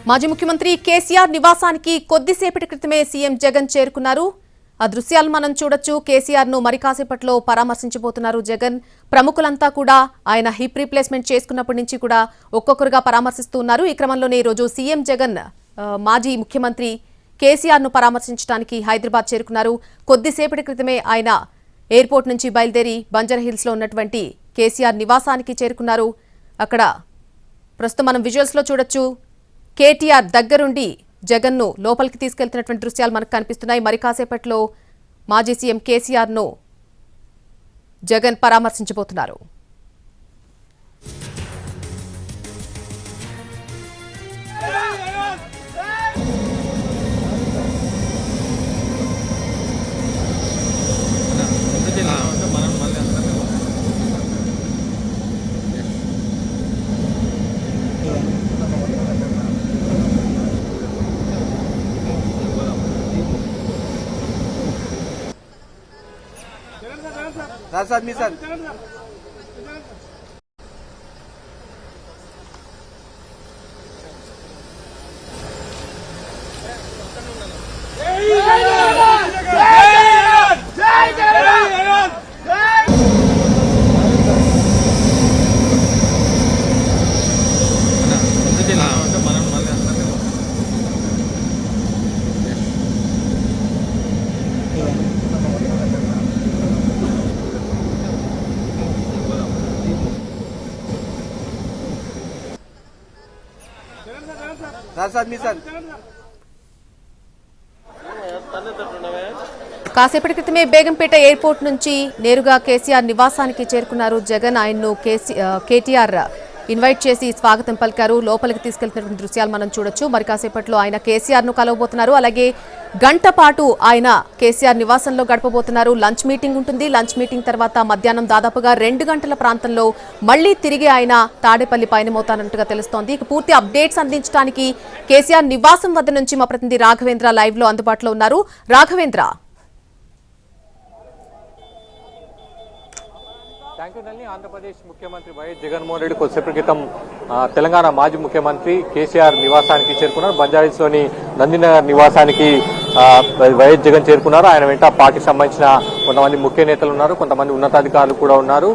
మాజీ ముఖ్యమంత్రి కేసీఆర్ నివాసానికి కొద్దిసేపటి క్రితమే సీఎం జగన్ చేరుకున్నారు. ఆ దృశ్యాలు మనం చూడొచ్చు. కేసీఆర్ ను మరి కాసేపట్లో పరామర్శించబోతున్నారు జగన్. ప్రముఖులంతా కూడా ఆయన హిప్ రీప్లేస్మెంట్ చేసుకున్నప్పటి నుంచి కూడా ఒక్కొక్కరుగా పరామర్శిస్తున్నారు. ఈ క్రమంలోనే ఈ రోజు సీఎం జగన్ మాజీ ముఖ్యమంత్రి కేసీఆర్ ను పరామర్శించడానికి హైదరాబాద్ చేరుకున్నారు. కొద్దిసేపటి క్రితమే ఆయన ఎయిర్పోర్ట్ నుంచి బయలుదేరి బంజారాహిల్స్ లో ఉన్నటువంటి కేసీఆర్ నివాసానికి చేరుకున్నారు. అక్కడ ప్రస్తుతం మనం విజువల్స్ లో చూడొచ్చు. కేటీఆర్ దగ్గరుండి జగన్ ను లోపలికి తీసుకెళ్తున్నటువంటి దృశ్యాలు మనకు కనిపిస్తున్నాయి. మరి కాసేపట్లో మాజీ సీఎం కేసీఆర్ ను జగన్ పరామర్శించబోతున్నారు. साथ में सर కాసేపటి క్రితమే బేగంపేట ఎయిర్పోర్ట్ నుంచి నేరుగా కేసీఆర్ నివాసానికి చేరుకున్నారు జగన్. ఆయన్ను కేటీఆర్ ఇన్వైట్ చేసి స్వాగతం పలికారు. లోపలికి తీసుకెళ్తున్న దృశ్యాలు మనం చూడొచ్చు. మరి కాసేపట్లో ఆయన కేసీఆర్ ను కలవబోతున్నారు. అలాగే గంట పాటు ఆయన కేసీఆర్ నివాసంలో గడపబోతున్నారు. లంచ్ మీటింగ్ ఉంటుంది. లంచ్ మీటింగ్ తర్వాత మధ్యాహ్నం దాదాపుగా 2 గంటల ప్రాంతంలో మళ్లీ తిరిగి ఆయన తాడేపల్లి పయనమవుతానట్టుగా తెలుస్తోంది. ఇక పూర్తి అప్డేట్స్ అందించడానికి కేసీఆర్ నివాసం వద్ద నుంచి మా ప్రతినిధి రాఘవేంద్ర లైవ్ లో అందుబాటులో ఉన్నారు. రాఘవేంద్ర, ఆంధ్రప్రదేశ్ ముఖ్యమంత్రి వైఎస్ జగన్మోహన్ రెడ్డి కొద్దిసేపటి క్రితం తెలంగాణ మాజీ ముఖ్యమంత్రి కేసీఆర్ నివాసానికి చేరుకున్నారు. బంజారాహిల్స్లోని నందినగర్ నివాసానికి వైఎస్ జగన్ చేరుకున్నారు. ఆయన వెంట పార్టీకి సంబంధించిన కొంతమంది ముఖ్య నేతలు ఉన్నారు, కొంతమంది ఉన్నతాధికారులు కూడా ఉన్నారు.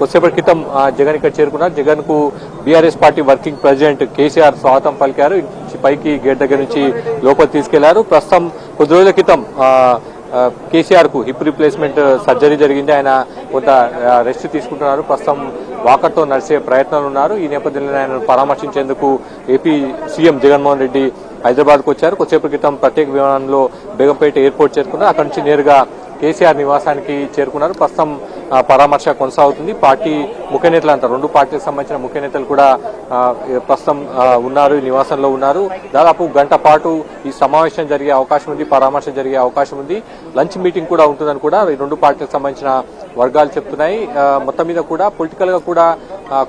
కొద్దిసేపటి క్రితం జగన్ ఇక్కడ చేరుకున్నారు. జగన్ కు BRS party working president KCR స్వాగతం పలికారు. పైకి గేట్ దగ్గర నుంచి లోపలికి తీసుకెళ్లారు. ప్రస్తుతం కొద్ది రోజుల క్రితం కేసీఆర్ కు హిప్ రీప్లేస్మెంట్ సర్జరీ జరిగింది. ఆయన కొంత రెస్ట్ తీసుకుంటున్నారు. ప్రస్తుతం వాకర్తో నడిచే ప్రయత్నాలు ఉన్నారు. ఈ నేపథ్యంలో ఆయన పరామర్శించేందుకు ఏపీ సీఎం జగన్మోహన్ రెడ్డి హైదరాబాద్ కు వచ్చారు. కొద్దిసేపటి క్రితం ప్రత్యేక విమానంలో బేగంపేట ఎయిర్పోర్ట్ చేరుకున్నారు. అక్కడి నుంచి నేరుగా కేసీఆర్ నివాసానికి చేరుకున్నారు. ప్రస్తుతం పరామర్శ కొనసాగుతుంది. పార్టీ ముఖ్య నేతలు అంతా 2 పార్టీలకు సంబంధించిన ముఖ్య నేతలు కూడా ప్రస్తుతం ఉన్నారు, నివాసంలో ఉన్నారు. దాదాపు గంట పాటు ఈ సమావేశం జరిగే అవకాశం ఉంది, పరామర్శ జరిగే అవకాశం ఉంది. లంచ్ మీటింగ్ కూడా ఉంటుందని కూడా ఈ 2 పార్టీలకు సంబంధించిన వర్గాలు చెప్తున్నాయి. మొత్తం మీద కూడా పొలిటికల్ గా కూడా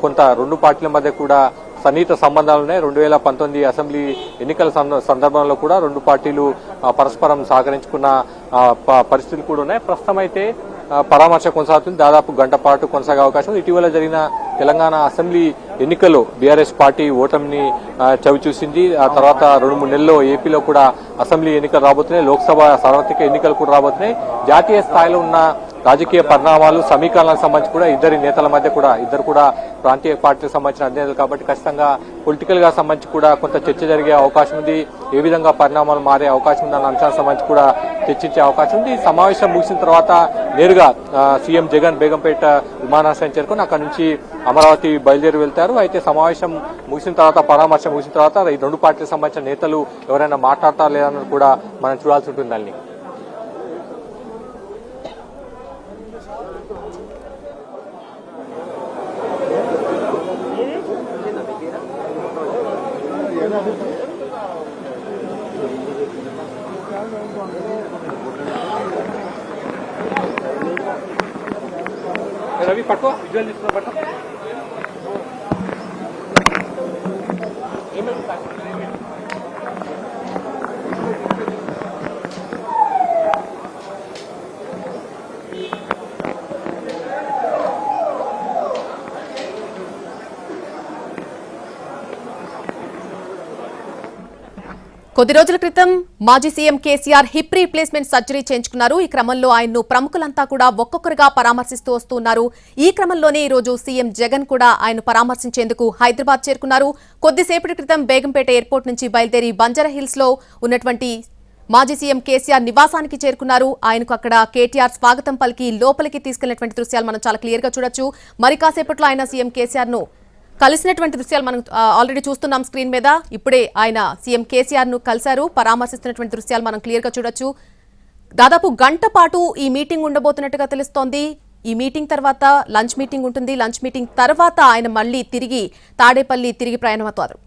కొంత 2 పార్టీల మధ్య కూడా సన్నిహిత సంబంధాలున్నాయి. 2019 అసెంబ్లీ ఎన్నికల సందర్భంలో కూడా 2 పార్టీలు పరస్పరం సహకరించుకున్న పరిస్థితులు కూడా ఉన్నాయి. ప్రస్తుతం అయితే పరామర్శ కొనసాగుతుంది. దాదాపు గంట పాటు కొనసాగే అవకాశం. ఇటీవల జరిగిన తెలంగాణ అసెంబ్లీ ఎన్నికల్లో బీఆర్ఎస్ పార్టీ ఓటమిని చవిచూసింది. ఆ తర్వాత 2-3 నెలల్లో ఏపీలో కూడా అసెంబ్లీ ఎన్నికలు రాబోతున్నాయి. లోక్సభ సార్వత్రిక ఎన్నికలు కూడా రాబోతున్నాయి. జాతీయ స్థాయిలో ఉన్న రాజకీయ పరిణామాలు, సమీకరణలకు సంబంధించి కూడా ఇద్దరు నేతల మధ్య కూడా ఇద్దరు కూడా ప్రాంతీయ పార్టీలకు సంబంధించిన అధినేతలు కాబట్టి ఖచ్చితంగా పొలిటికల్ గా సంబంధించి కూడా కొంత చర్చ జరిగే అవకాశం ఉంది. ఏ విధంగా పరిణామాలు మారే అవకాశం ఉంది అన్న అంశాలకు సంబంధించి కూడా చర్చించే అవకాశం ఉంది. ఈ సమావేశం ముగిసిన తర్వాత నేరుగా సీఎం జగన్ బేగంపేట విమానాశ్రయం చేరుకుని అక్కడి నుంచి అమరావతి బయలుదేరి వెళ్తారు. అయితే సమావేశం ముగిసిన తర్వాత, పరామర్శ ముగిసిన తర్వాత ఈ 2 పార్టీలకు సంబంధించిన నేతలు ఎవరైనా మాట్లాడతారా లేదన్నది కూడా మనం చూడాల్సి ఉంటుందని. रवि पटो विजुअल पटो కొద్ది రోజుల క్రితం మాజీ CM KCR hip replacement surgery చేయించుకున్నారు. ఈ క్రమంలో ఆయన్ను ప్రముఖులంతా కూడా ఒక్కొక్కరుగా పరామర్శిస్తూ వస్తున్నారు. ఈ క్రమంలోనే ఈ రోజు సీఎం జగన్ కూడా ఆయన పరామర్శించేందుకు హైదరాబాద్ చేరుకున్నారు. కొద్దిసేపటి క్రితం బేగంపేట ఎయిర్పోర్ట్ నుంచి బయలుదేరి బంజారాహిల్స్ లో ఉన్నటువంటి మాజీ సీఎం కేసీఆర్ నివాసానికి చేరుకున్నారు. ఆయనకు అక్కడ కేటీఆర్ స్వాగతం పలికి లోపలికి తీసుకెళ్లినటువంటి దృశ్యాలు మనం చాలా క్లియర్ గా చూడొచ్చు. మరి కాసేపట్లో ఆయన సీఎం కేసీఆర్ ను కలిసినటువంటి దృశ్యాలు మనం ఆల్రెడీ చూస్తున్నాం స్క్రీన్ మీద. ఇప్పుడే ఆయన సీఎం కేసీఆర్ ను కలిశారు. పరామర్శిస్తున్నటువంటి దృశ్యాలు మనం క్లియర్ గా చూడొచ్చు. దాదాపు గంట పాటు ఈ మీటింగ్ ఉండబోతున్నట్టుగా తెలుస్తోంది. ఈ మీటింగ్ తర్వాత లంచ్ మీటింగ్ ఉంటుంది. లంచ్ మీటింగ్ తర్వాత ఆయన మళ్ళీ తిరిగి తాడేపల్లి తిరిగి ప్రయాణమవుతారు.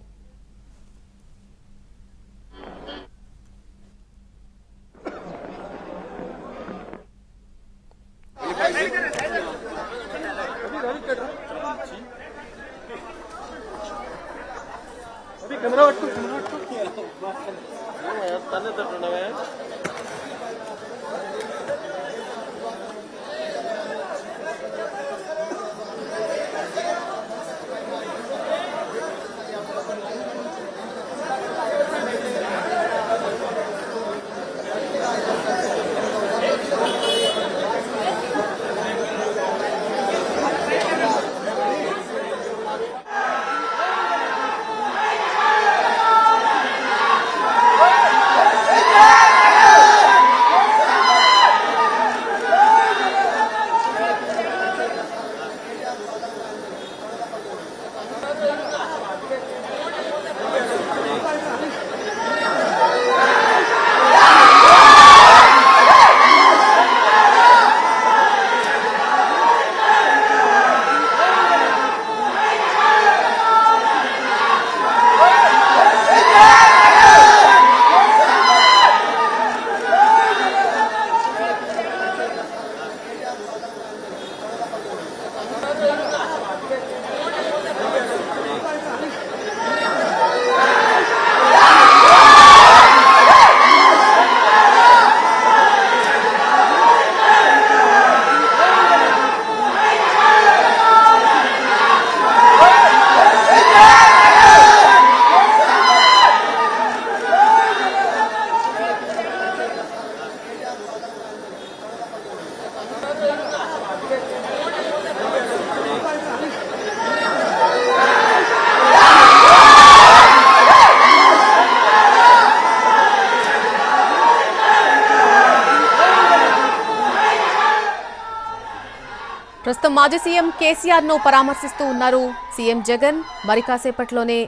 ప్రస్తుతం మాజీ సీఎం కేసీఆర్ ను పరామర్శిస్తూ ఉన్నారు సీఎం జగన్. మరి కాసేపట్లోనే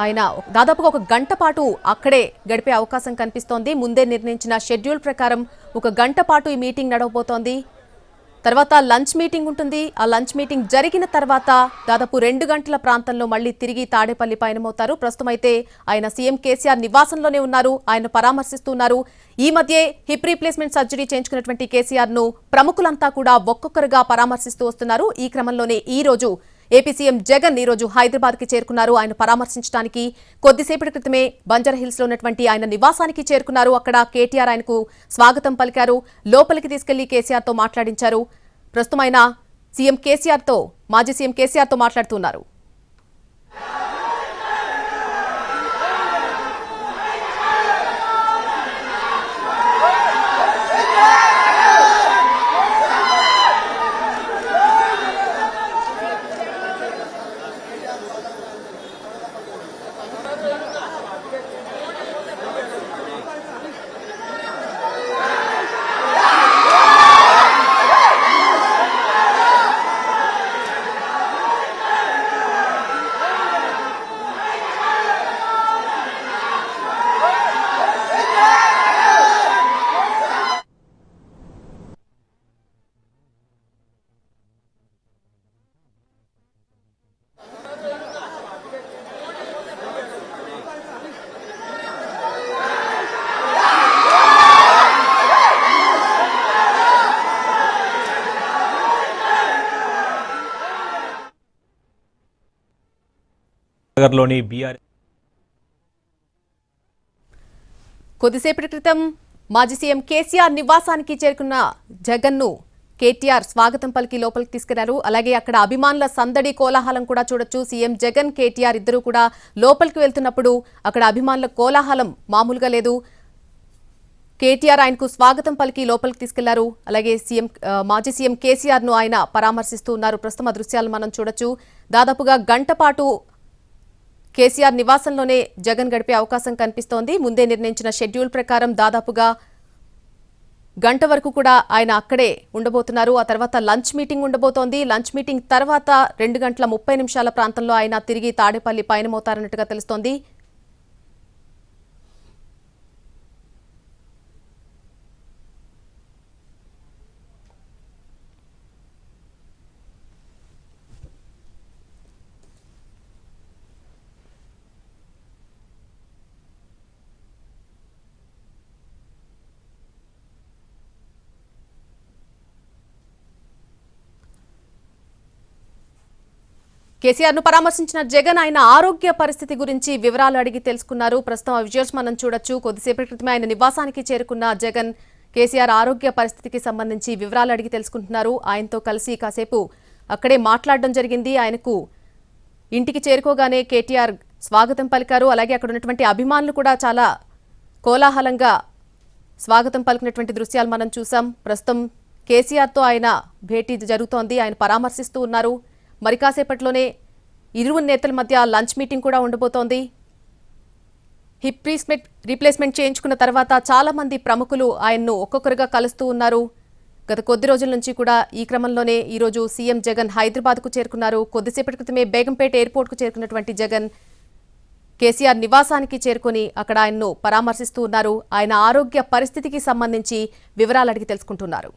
ఆయన దాదాపుగా ఒక గంట పాటు అక్కడే గడిపే అవకాశం కనిపిస్తోంది. ముందే నిర్ణయించిన షెడ్యూల్ ప్రకారం ఒక గంట పాటు ఈ మీటింగ్ నడవబోతోంది. తర్వాత లంచ్ మీటింగ్ ఉంటుంది. ఆ లంచ్ మీటింగ్ జరిగిన తర్వాత దాదాపు 2 గంటల ప్రాంతంలో మళ్లీ తిరిగి తాడేపల్లి పయనమవుతారు. ప్రస్తుతం అయితే ఆయన సీఎం కేసీఆర్ నివాసంలోనే ఉన్నారు. ఆయన పరామర్శిస్తున్నారు. ఈ మధ్య హిప్ రీప్లేస్మెంట్ సర్జరీ చేయించుకున్నటువంటి కేసీఆర్ ను ప్రముఖులంతా కూడా ఒక్కొక్కరుగా పరామర్శిస్తూ వస్తున్నారు. ఈ క్రమంలోనే ఈ రోజు ఏపీ సీఎం జగన్ ఈ రోజు హైదరాబాద్ కి చేరుకున్నారు. ఆయన పరామర్శించడానికి కొద్దిసేపటి క్రితమే బంజారాహిల్స్ లో ఉన్నటువంటి ఆయన నివాసానికి చేరుకున్నారు. అక్కడ కేటీఆర్ ఆయనకు స్వాగతం పలికారు. లోపలికి తీసుకెళ్లి కేసీఆర్ తో మాట్లాడించారు. ప్రస్తుతం ఆయన మాజీ సీఎం కేసీఆర్ తో మాట్లాడుతున్నారు. నగర్లోని బీఆర్ కొద్దిసేపటి క్రితం మాజీ సీఎం కేసీఆర్ నివాసానికి చేరుకున్న జగన్ ను కేటీఆర్ స్వాగతం పలికి లోపలికి తీసుకెళ్లారు. అలాగే అక్కడ అభిమానుల సందడి కోలాహలం కూడా చూడొచ్చు. సీఎం జగన్, కేటీఆర్ ఇద్దరు కూడా లోపలికి వెళ్తున్నప్పుడు అక్కడ అభిమానుల కోలాహలం మామూలుగా లేదు. కేటీఆర్ ఆయనకు స్వాగతం పలికి లోపలికి తీసుకెళ్లారు. అలాగే మాజీ సీఎం కేసీఆర్ ను ఆయన పరామర్శిస్తూ ఉన్నారు. ప్రస్తుతం ఆ దృశ్యాలు మనం చూడొచ్చు. దాదాపుగా గంట పాటు కేసీఆర్ నివాసంలోనే జగన్ గడిపే అవకాశం కనిపిస్తోంది. ముందే నిర్ణయించిన షెడ్యూల్ ప్రకారం దాదాపుగా గంట వరకు కూడా ఆయన అక్కడే ఉండబోతున్నారు. ఆ తర్వాత లంచ్ మీటింగ్ ఉండబోతోంది. లంచ్ మీటింగ్ తర్వాత 2:30 ప్రాంతంలో ఆయన తిరిగి తాడేపల్లి పయనమవుతారన్నట్టుగా తెలుస్తోంది. కేసీఆర్ ను పరామర్శించిన జగన్ ఆయన ఆరోగ్య పరిస్థితి గురించి వివరాలు అడిగి తెలుసుకున్నారు. ప్రస్తుతం ఆ విజువల్స్ మనం చూడొచ్చు. కొద్దిసేపటి క్రితమే ఆయన నివాసానికి చేరుకున్న జగన్ కేసీఆర్ ఆరోగ్య పరిస్థితికి సంబంధించి వివరాలు అడిగి తెలుసుకుంటున్నారు. ఆయనతో కలిసి కాసేపు అక్కడే మాట్లాడడం జరిగింది. ఆయనకు ఇంటికి చేరుకోగానే కేటీఆర్ స్వాగతం పలికారు. అలాగే అక్కడ ఉన్నటువంటి అభిమానులు కూడా చాలా కోలాహలంగా స్వాగతం పలికినటువంటి దృశ్యాలు మనం చూసాం. ప్రస్తుతం కేసీఆర్తో ఆయన భేటీ జరుగుతోంది. ఆయన పరామర్శిస్తూ ఉన్నారు. మరి కాసేపట్లోనే ఇరువురు నేతల మధ్య లంచ్ మీటింగ్ కూడా ఉండబోతోంది. హిప్ రీప్లేస్మెంట్ చేయించుకున్న తర్వాత చాలా మంది ప్రముఖులు ఆయన్ను ఒక్కొక్కరుగా కలుస్తూ ఉన్నారు. గత కొద్ది రోజుల నుంచి కూడా ఈ క్రమంలోనే ఈరోజు సీఎం జగన్ హైదరాబాద్కు చేరుకున్నారు. కొద్దిసేపటి క్రితమే బేగంపేట ఎయిర్పోర్ట్కు చేరుకున్నటువంటి జగన్ కేసీఆర్ నివాసానికి చేరుకుని అక్కడ ఆయన్ను పరామర్శిస్తూ ఉన్నారు. ఆయన ఆరోగ్య పరిస్థితికి సంబంధించి వివరాలు అడిగి తెలుసుకుంటున్నారు.